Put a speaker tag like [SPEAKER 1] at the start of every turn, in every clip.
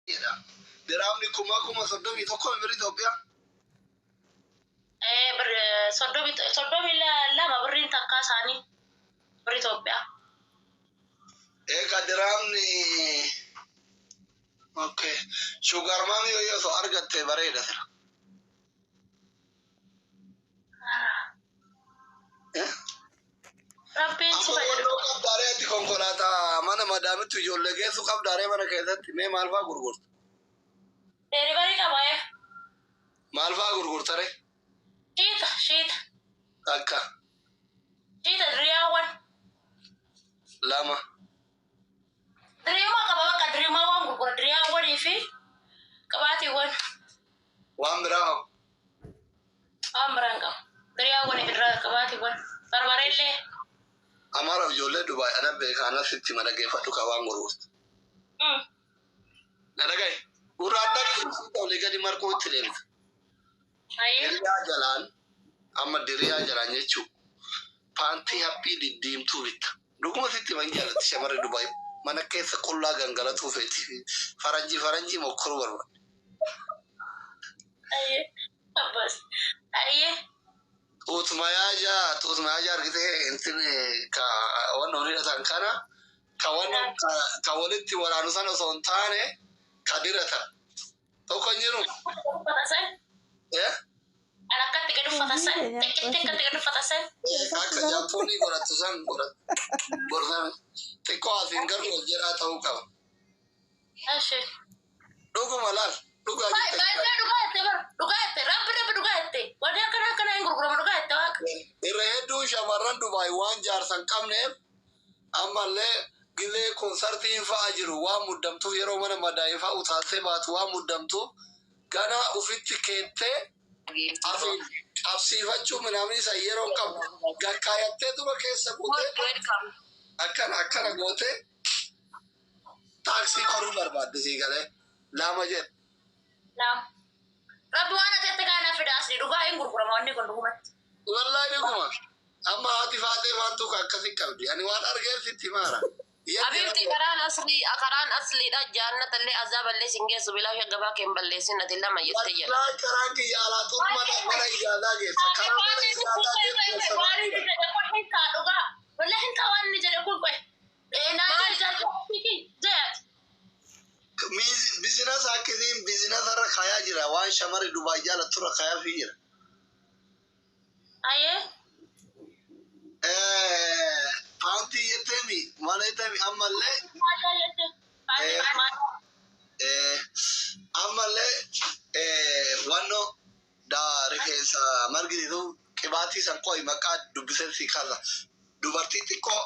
[SPEAKER 1] Diraamni kuma soddomii tokko birrii Itoophiyaa.
[SPEAKER 2] Soddomii lama birriin takkaa isaanii birrii Itoophiyaa.
[SPEAKER 1] Egaa diraamni okay. Sugar mami yoo ta'u argatte bareeda sira.
[SPEAKER 2] Rabbiin si fayyadu.
[SPEAKER 1] Amma qabdaaree konkolaataa mana madaamitti ijoollee geessu qabdaaree mana keessatti mee maal fa'aa gurgurta?
[SPEAKER 2] Delivery qabaayee.
[SPEAKER 1] Maal fa'aa gurgurtare?
[SPEAKER 2] Shiita.
[SPEAKER 1] Akka.
[SPEAKER 2] Shiita diriyaawwan.
[SPEAKER 1] Lama.
[SPEAKER 2] Diriyaawwan qaba bakka diriyaawwan gurgura diriyaawwanii fi qabaatiiwwan.
[SPEAKER 1] Waan biraa hoo?
[SPEAKER 2] Waan biraan qaba. Diriyaawwan irraa qabaatiiwwan. Barbareellee.
[SPEAKER 1] Amara ijoollee Dubaay ana beekana sitti madageeffadhu qabaan gurgurta. Nadagaye. Uraadda olii gadi marqoo itti deemta. Diriyaa jalaan amma diriyaa jalaan jechuun paantii haphii diddiimtuu bitta. Dhuguma sitti man jaalatti shamarri Dubaay mana keessa qullaa gangalatuu feeti faranjii mokkoruu barbaada.
[SPEAKER 2] Abbas.
[SPEAKER 1] Tuutmayaa argitee intin ka wannan horiidha tan kana ka walitti waraanu sana osoo hin taane ka dirata. Tokko hin jiru.
[SPEAKER 2] Akkatti gadi uffatasan. Akkatti gadi uffatasan.
[SPEAKER 1] Akka Jaappoonii godhattu san godhatan xiqqoo asiin garuu jedhaa ta'uu qaba. Dhuguma laal.
[SPEAKER 2] Dhugaate rabbi dhugaate wanti akkana hin gurguramu dhugaate waaqa.
[SPEAKER 1] Irra hedduu shamarran Dubaay waan jaarsan qabneef ammallee gilee konsartiin fa'aa jiru waan muddamtuuf yeroo mana madaa'ii fa'aa utaaltee baatu waan muddamtuuf gana ufitti keettee asiin qabsiifachuu minamni isa yeroo qabu gakkaayattee dura keessa guutee akkana gootee taaksii koruu barbaadde sii galee lama jedhe.
[SPEAKER 2] Rabbi waan ati kana fidaasni dhugaa hin gurguramu wanni kun dhugumatti.
[SPEAKER 1] Wallahi dhuguma. Amma haati faatee faantuu akkasii qabdi. Ani waan argeessitti maara.
[SPEAKER 3] Abibti karaan asliidha jaannatallee azaaballee singeessu bilaa fi gabaa keen balleessin ati lama jettee jedha.
[SPEAKER 1] Karaan kiyya alaatuu mana ijaadaa geessa. Karaan mana ijaadaa geessa.
[SPEAKER 2] Waan inni jedhe kun hin kaa dhugaa. Wallahi hin kaa waan inni jedhe kun qoe. Naa jedhe
[SPEAKER 1] bizinasa akkasiin bizinasa irra kayaa jira waan shamarri Dubaay jaalattu irra kayaa fi jira. Paantii jetteemi mana jetteemi ammallee wanno daa rifeensa marginitu qibaatii san qo'i maqaa dubbiseen si kaasa dubartii xiqqoo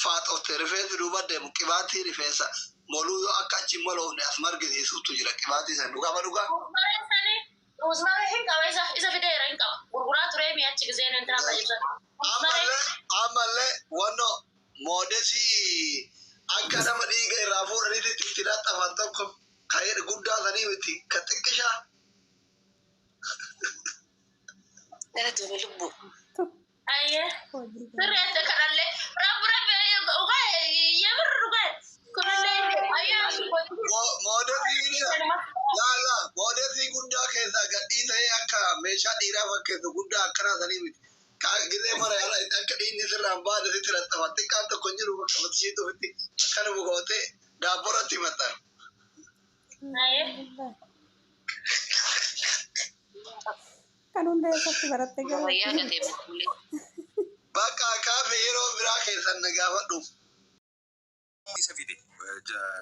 [SPEAKER 1] faaxotte rifeensi duuba deemu qibaatii rifeensa moluu yoo akka achi moloofne as margisiisuutu jira qibaatii san dhugaa dhugaa.
[SPEAKER 2] Usmara hin qaba isa fideera hin qaba gurguraa turee mi'achi giseen hin tiraafaa ibsan.
[SPEAKER 1] Ammallee wanno moodesii akka nama dhiiga irraa fuudhaniiti itti laxxafan tokko ka'ee guddaa sanii miti ka xiqqishaa.
[SPEAKER 3] Dara tuube lubbu.
[SPEAKER 2] Sirreette kanallee rabbi yemir dhugaa
[SPEAKER 1] moodesii guddaa keessaa gadhii ta'ee akka meeshaa dhiiraa fakkeessu guddaa akkanaa sanii miti. Gilee mara yaala akka dhiinni sirraan baate sitti laxxafan xiqqaan tokko hin jiru bakka matishiitu ofitti akkana bugootee daabboratti maxxan.
[SPEAKER 4] Kan hunda eessatti baratte
[SPEAKER 3] galee.
[SPEAKER 1] Bakka kaafee yeroo biraa keessan na gaafadhu.
[SPEAKER 5] Isa fide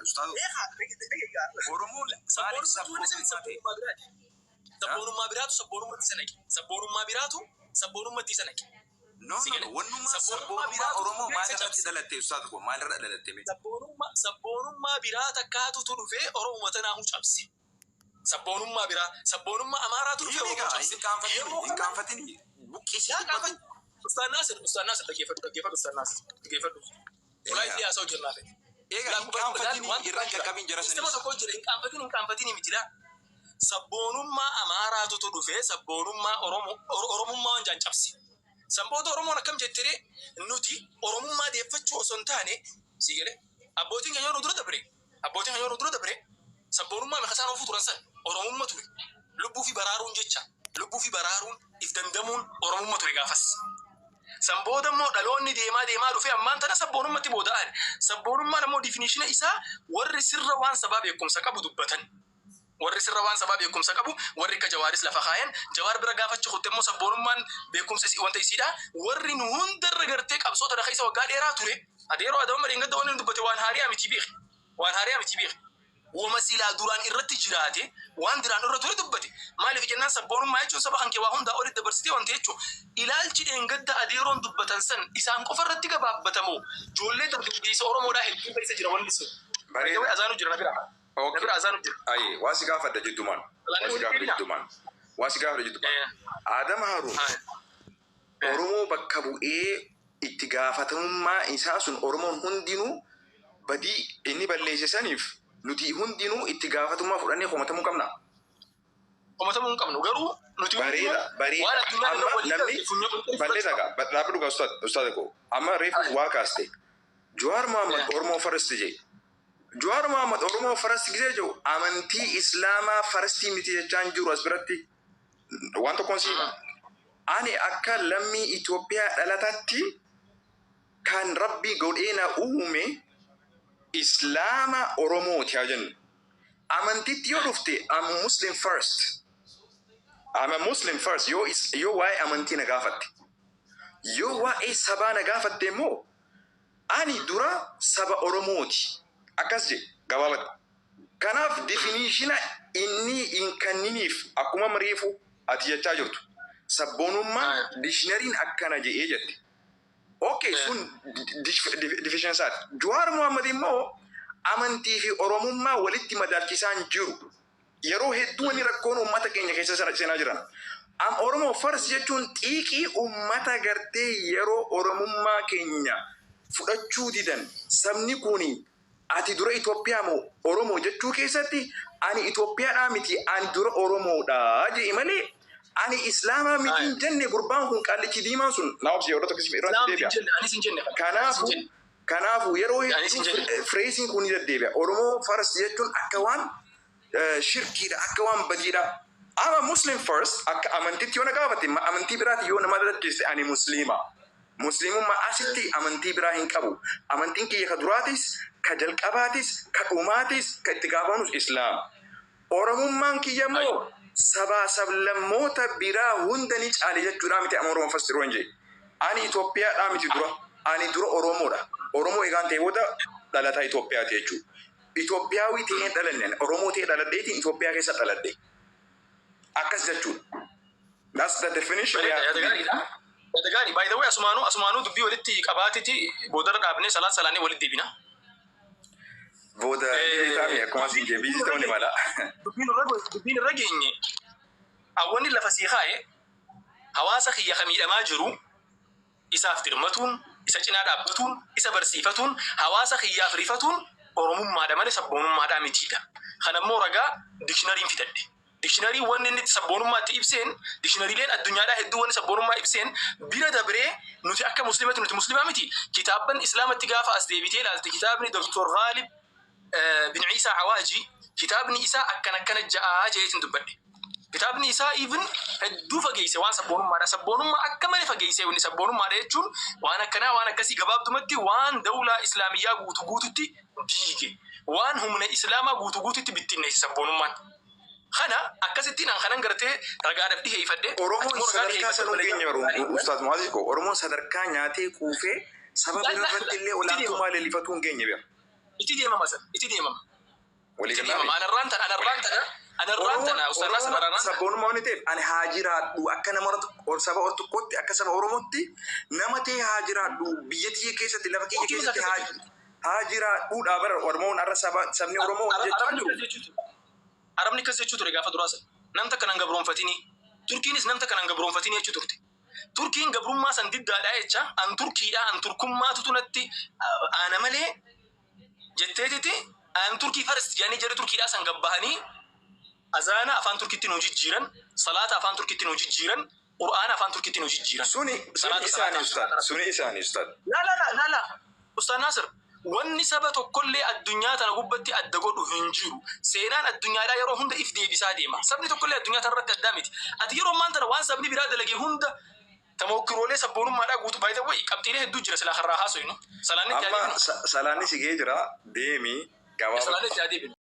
[SPEAKER 5] ustaado Oromoon saani sabboonummaa biraatu sabboonummaatti sanaqe. No, wannummaa sabboonummaa Oromoo maalirratti dhalatte ustaado ko maalirra dhalatte mee? Sabboonummaa biraa takkaatutu dhufee Oromoo tanaa hu cabse. Sabboonummaa Amaaraatu dhufee Oromoo cabse. Hin qaanfatini buqqisi. Ustaannaas dhaggeeffadhu. Walaayit yaasoo jirnaa fe. Egaa hin qaanfatini irra qaqqabin jara sanis. Sistema tokko jira hin qaanfatini mitidha. Sabboonummaa Amaaraatu dhufee sabboonummaa Oromummaa waan jaan cabse. Sabboota Oromoon akkam jettee nuti Oromummaa deeffachuu osoo hin taane si jedhe abbootiin keenya yeroo dura dabre sabboonummaa isaan ofuu turan san oromummaa ture. Lubbuu fi baraaruun jecha lubbuu fi baraaruun if dandamuun oromummaa ture gaafas. San booda immoo dhaloonni deemaa dhufe ammaan tana sabboonummaatti booda'an. Sabboonummaan immoo definition isaa warri sirra waan sababa beekumsa qabu dubbatan. Warri sirra waan sababa beekumsa qabu warri akka Jawaaris lafa kaayan Jawaar bira gaafachu qotte immoo sabboonummaan beekumsa wanta isiidha. Warri nu hundarra gartee qabsoota dhaqa isa waggaa dheeraa ture. Adeeroo adama maringadda wanni dubbate waan haariyaa miti beek. Waan haariyaa miti beek. Wama silaa duraan irratti jiraate waan duraan irra ture dubbate. Maaliif jennaan sabboonummaa jechuun saba kan kee waa hundaa olitti dabarsitee wanti jechuun ilaalchi dheengadda adeeroon dubbatan san isaan qofa irratti gabaabbatamoo ijoollee dargaggeessa Oromoodhaa hedduu keessa jira wanni sun. Bareeda azaanu jira nabira. Nabira azaanu jira.
[SPEAKER 6] Ayi waasi gaafadha jiddumaan. Waasi gaafadha jiddumaan. Adam Haruun Oromoo bakka bu'ee itti gaafatamummaa isaa sun Oromoon hundinuu badii inni balleessisaniif nuti hundinuu itti gaafatummaa fudhannee komatamuu qabna.
[SPEAKER 5] Komatamuu qabnu garuu nuti
[SPEAKER 6] bareeda amma namni balleessa dhaabbii dhugaa ustaada koo amma reefu waa kaaste Jawaar Mohaammed Oromoo farasti jee Jawaar Mohaammed Oromoo farasti gisee jiru amantii Islaamaa farastii miti jechaan jiru as biratti waan tokkoon si ani akka lammii Itoophiyaa dhalatatti kan Rabbi godheena uume Islama Oromooti haa jennu. Amantiitti yoo dhufte I'm Muslim first. I'm a Muslim first. Yoo waa'ee amantii na gaafatte. Yoo waa'ee sabaa na gaafatte immoo ani dura saba Oromooti. Akkas je gabaabatti. Kanaaf definitiona inni hin kenniniif akkuma mareefu ati jechaa jirtu. Sabboonummaa dictionary'n akkana jedhee jette. Okay, sun division saati. Jawaar Mohaammed immoo amantii fi Oromummaa walitti madaalchisaan jiru. Yeroo hedduu wanni rakkoon uummata keenya keessa seenaa jiran. Oromoo fars jechuun xiiqii uummata gartee yeroo Oromummaa keenya fudhachuu didan sabni kuni ati dura Itoophiyaa moo Oromoo jechuu keessatti ani Itoophiyaadhaa miti ani dura Oromoodhaa jedhi malee ani Islaamaa miti jenne gurbaan kun qallichi diimaan sun naawobsi yeroo tokko irratti deebi'a. Kanaafu yeroo phrasing kun ni deddeebi'a. Oromoo fars jechuun akka waan shirkiidha akka waan badiidha. Ama Muslim first akka amantiitti yoo na gaafate amantii biraati yoo nama daddeesse ani Musliima. Musliimummaa asitti amantii biraa hin qabu. Amantiin kiyya ka duraatis ka jalqabaatis ka dhumaatis ka itti gaafamus Islaam. Oromummaan kiyya immoo sabaa sablammoota biraa hunda ni caale jechuudha miti amma Oromoo fasiru hin jee. Ani Itoophiyaadhaa miti dura. Ani dura Oromoodha. Oromoo egaan ta'e booda dhalataa Itoophiyaati jechuudha. Itoophiyaawii ta'ee dhalanne Oromoo ta'ee dhaladheetiin Itoophiyaa keessa dhaladhe. Akkas jechuudha. That's the definition.
[SPEAKER 5] Gani by the way asumaanu dubbii walitti qabaatiti boodarra dhaabnee salaanee walitti deebina.
[SPEAKER 6] Booda deebitaami akkuma siin jee biizii ta'uu ni mala.
[SPEAKER 5] Dubbiin irra geenye awwanni lafa sii kaa'e hawaasa kiyya ka miidhamaa jiru isaaf dirmatuun isa cinaa dhaabbatuun isa barsiifatuun hawaasa kiyyaaf rifatuun Oromummaadha malee sabboonummaadhaa mitiidha. Kanammoo ragaa dictionary'n fidadhe. Dictionary wanni inni sabboonummaatti ibseen dictionaryleen addunyaadhaa hedduu wanni sabboonummaa ibseen bira dabree nuti akka musliimatti nuti musliimaa miti. Kitaabban islaamatti gaafa as deebitee ilaalte kitaabni Dr. Ghalib bin Isa Awaaji kitaabni isaa akkana ja'aa jeetiin dubbadhe. Kitaabni isaa even hedduu fageesse waan sabboonummaadha. Sabboonummaa akka malee fageesse wanni sabboonummaadha jechuun waan akkanaa waan akkasii gabaabdumatti waan dawlaa islaamiyyaa guututti diige. Waan humna islaamaa guututti bittinneesse sabboonummaan. Kana akkasittiin kanan gartee ragaadhaaf dhiheeffadhe.
[SPEAKER 6] Oromoon sadarkaa sanuu keenya baruu Ustaaz Mu'aazii ko Oromoon sadarkaa nyaatee kuufee saba birarratti illee olaantummaa leellifatu hin geenye bira.
[SPEAKER 5] Itti deemama san itti deemama.
[SPEAKER 6] Walii galaa.
[SPEAKER 5] Anarraan tana Ustaaz Nasir Baranaan.
[SPEAKER 6] Sabboonummaa wanni ta'eef ani haa jiraadhu akka nama saba tokkotti akka saba Oromootti nama ta'e haa jiraadhu biyya tiyya keessatti lafa kiyya keessatti haa jiraadhuudha bara Oromoon arra sabni Oromoo jechuudha.
[SPEAKER 5] Arabni kas jechuu ture gaafa duraasa. Namta kanan gabroonfatini. Turkiinis namta kanan gabroonfatini jechuu turte. Turkiin gabrummaa san diddaadhaa jecha an Turkiidha an Turkummaatu tunatti ana malee jetteetiti an Turkii farist jedhanii jedhu Turkiidhaa san gabbahanii azaana afaan Turkiitti nu jijjiiran, salaata afaan Turkiitti nu jijjiiran, Qur'aana afaan Turkiitti nu jijjiiran.
[SPEAKER 6] Suni isaanii ustaad.
[SPEAKER 5] La. Ustaad Nasir. wanni saba tokkollee addunyaa tana gubbatti adda godhu hin jiru. Seenaan addunyaadhaa yeroo hunda if deebisaa deema. Sabni tokkollee addunyaa tanarratti addaa miti. Ati yeroo ammaan tana waan sabni biraa dalagee hunda tamokkiroolee sabboonummaadhaa guutuu baay'ee wayii qabxiilee hedduu jira silaa karraa haasofnu.
[SPEAKER 6] Amma salaanni sigee jira deemii gabaabaa.